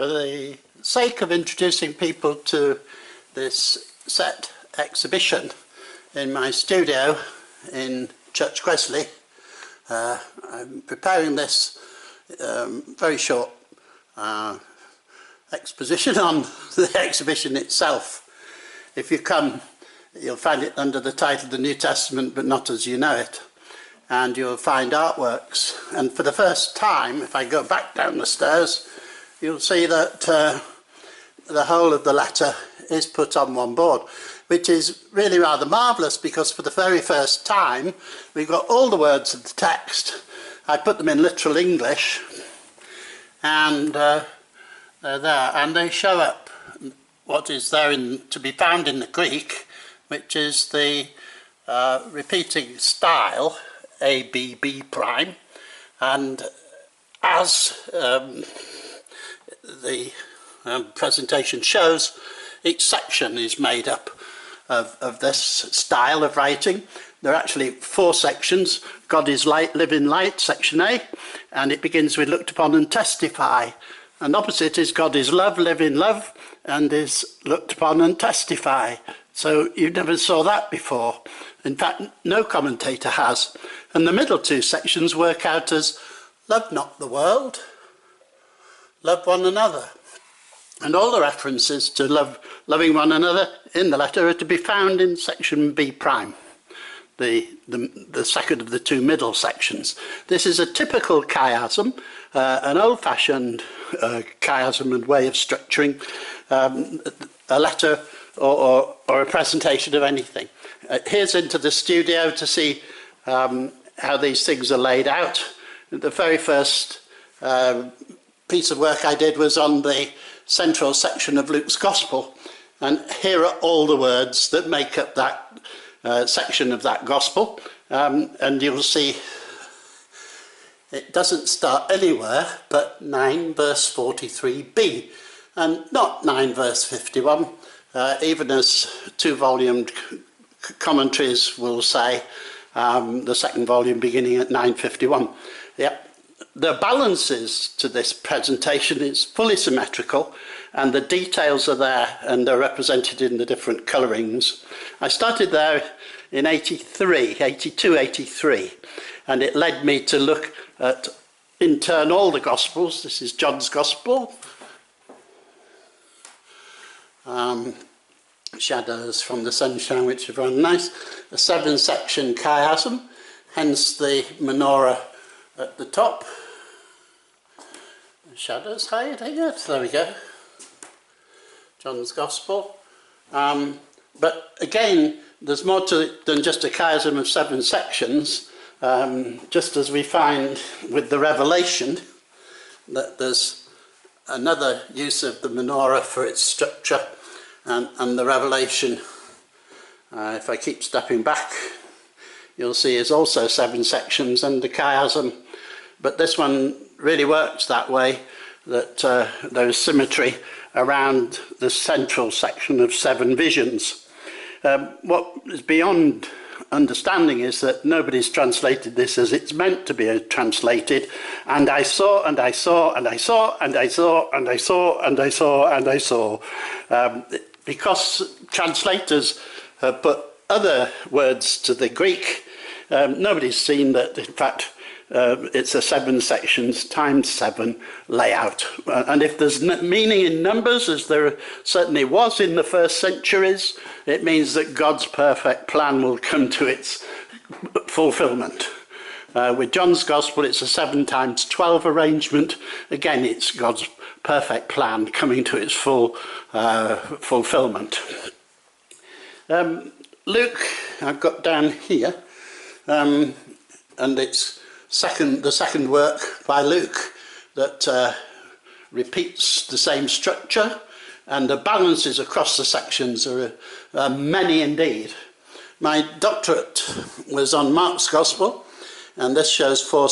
For the sake of introducing people to this set exhibition in my studio in Church Gresley, I'm preparing this very short exposition on the exhibition itself. If you come, you'll find it under the title The New Testament but Not As You Know It, and you'll find artworks. And for the first time, if I go back down the stairs, you'll see that the whole of the letter is put on one board, which is really rather marvellous, because for the very first time we've got all the words of the text. I put them in literal English, and they're there, and they show up what is there to be found in the Greek, which is the repeating style ABB prime, and as the presentation shows, each section is made up of this style of writing. There are actually 4 sections. God is light, live in light, section A, and it begins with looked upon and testify. And opposite is God is love, live in love, and is looked upon and testify. So you never saw that before. In fact, no commentator has. And the middle 2 sections work out as love not the world, love one another. And all the references to loving one another in the letter are to be found in section B prime, the second of the 2 middle sections. This is a typical chiasm, an old-fashioned chiasm and way of structuring a letter or a presentation of anything. Here's into the studio to see how these things are laid out. The very first piece of work I did was on the central section of Luke's Gospel, and here are all the words that make up that section of that Gospel, and you'll see it doesn't start anywhere but 9 verse 43b, and not 9 verse 51, even as 2-volumed commentaries will say, the second volume beginning at 9:51. Yep. The balances to this presentation is fully symmetrical, and the details are there and they're represented in the different colourings. I started there in 82, 83, and it led me to look at, in turn, all the Gospels. This is John's Gospel. Shadows from the sunshine, which are very nice. A 7-section chiasm, hence the menorah at the top. Shadows hiding it, there we go. John's Gospel. But again, there's more to it than just a chiasm of 7 sections, just as we find with the Revelation that there's another use of the menorah for its structure, and the Revelation, if I keep stepping back, you'll see is also 7 sections and the chiasm, but this one really works that way, that there is symmetry around the central section of 7 visions. What is beyond understanding is that nobody's translated this as it's meant to be translated, and I saw, and I saw, and I saw, and I saw, and I saw, and I saw, and I saw. Because translators have put other words to the Greek, nobody's seen that, in fact, it's a 7 sections times 7 layout. And if there's meaning in numbers, as there certainly was in the first centuries, it means that God's perfect plan will come to its fulfillment. With John's Gospel, it's a 7 times 12 arrangement. Again, it's God's perfect plan coming to its full fulfillment. Luke, I've got down here, and it's the second work by Luke that repeats the same structure, and the balances across the sections are many indeed. My doctorate was on Mark's Gospel, and this shows 4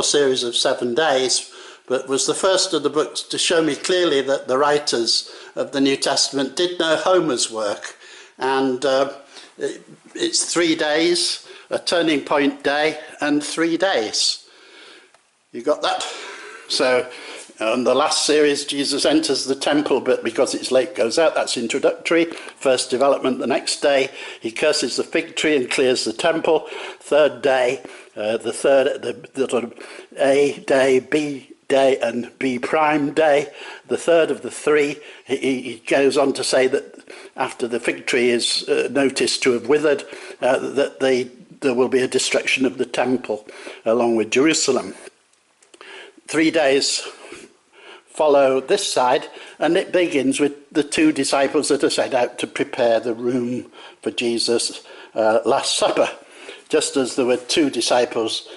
series of 7 days, but was the first of the books to show me clearly that the writers of the New Testament did know Homer's work, and it's 3 days, a turning point day, and 3 days. You got that? So On the last series, Jesus enters the temple, but because it's late, goes out. That's introductory. First development the next day. He curses the fig tree and clears the temple. Third day, the sort of A day, B day, and B prime day. The third of the three, he goes on to say that after the fig tree is noticed to have withered, that there will be a destruction of the temple along with Jerusalem. 3 days follow this side, and it begins with the two disciples that are sent out to prepare the room for Jesus' Last Supper. Just as there were two disciples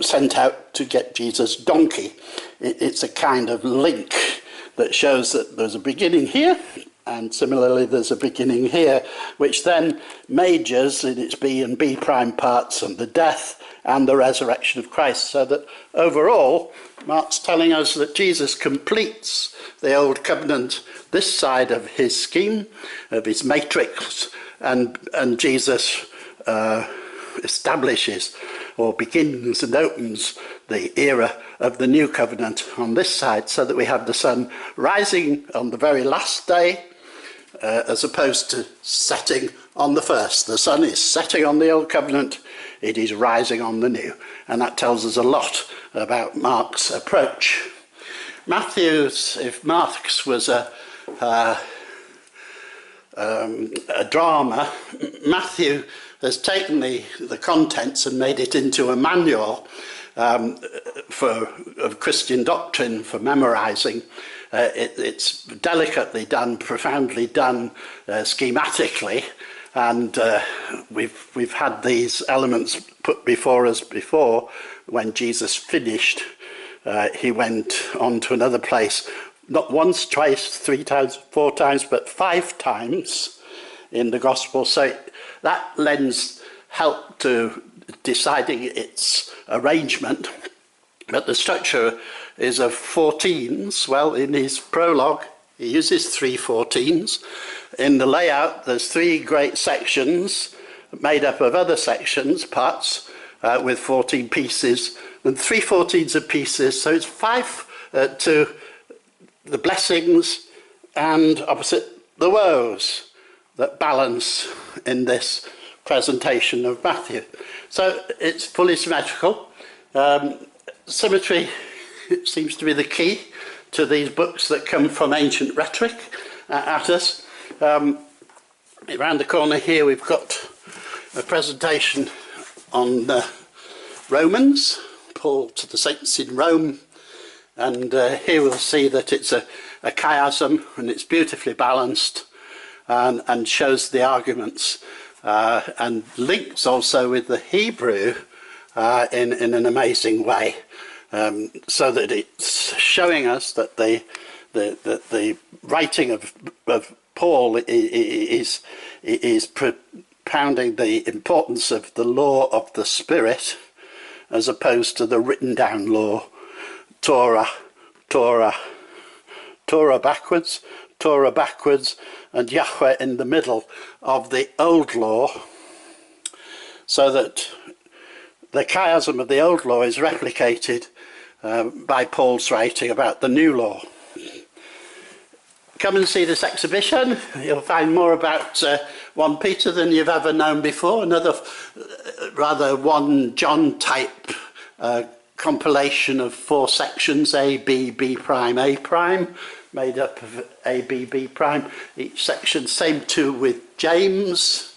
sent out to get Jesus' donkey, it's a kind of link that shows that there's a beginning here, and similarly there's a beginning here, which then majors in its B and B prime parts on the death and the resurrection of Christ, so that overall Mark's telling us that Jesus completes the old covenant this side of his scheme, of his matrix, and Jesus establishes or begins and opens the era of the new covenant on this side, so that we have the sun rising on the very last day as opposed to setting on the first. The sun is setting on the old covenant, it is rising on the new, and that tells us a lot about Mark's approach. If Mark's was a drama, Matthew has taken the contents and made it into a manual of Christian doctrine for memorizing. It's delicately done, profoundly done, schematically, and we've had these elements put before us before. When Jesus finished, he went on to another place, not once, twice, 3 times, 4 times, but 5 times in the Gospel. So that lends help to deciding its arrangement. But the structure is of 14s. Well, in his prologue, he uses 3 14s. In the layout, there's 3 great sections made up of other sections, parts, with 14 pieces, and 3 14s of pieces. So it's 5 to the blessings and opposite the woes that balance in this presentation of Matthew. So it's fully symmetrical. Symmetry seems to be the key to these books that come from ancient rhetoric at us. Around the corner here we've got a presentation on Romans, Paul to the saints in Rome, and here we'll see that it's a chiasm, and it's beautifully balanced and shows the arguments and links also with the Hebrew in an amazing way, so that it's showing us that the writing of Paul is propounding the importance of the law of the Spirit as opposed to the written down law, Torah backwards, and Yahweh in the middle of the old law, so that the chiasm of the old law is replicated by Paul's writing about the new law. Come and see this exhibition. You'll find more about 1 Peter than you've ever known before. Another rather 1 John type compilation of 4 sections, A, B, B prime, A prime, made up of A, B, B prime. Each section, same too with James,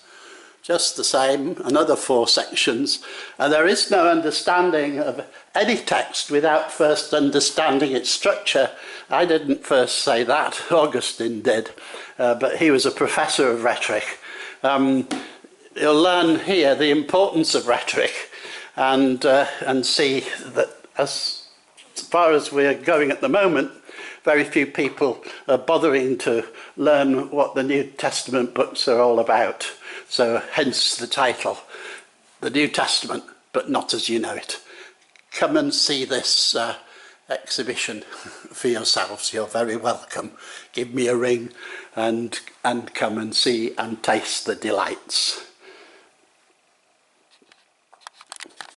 just the same, another 4 sections. And there is no understanding of any text without first understanding its structure. I didn't first say that, Augustine did, but he was a professor of rhetoric. You'll learn here the importance of rhetoric and see that as far as we're going at the moment, very few people are bothering to learn what the New Testament books are all about. So hence the title, The New Testament, but not as you know it. Come and see this exhibition for yourselves. You're very welcome. Give me a ring and come and see and taste the delights.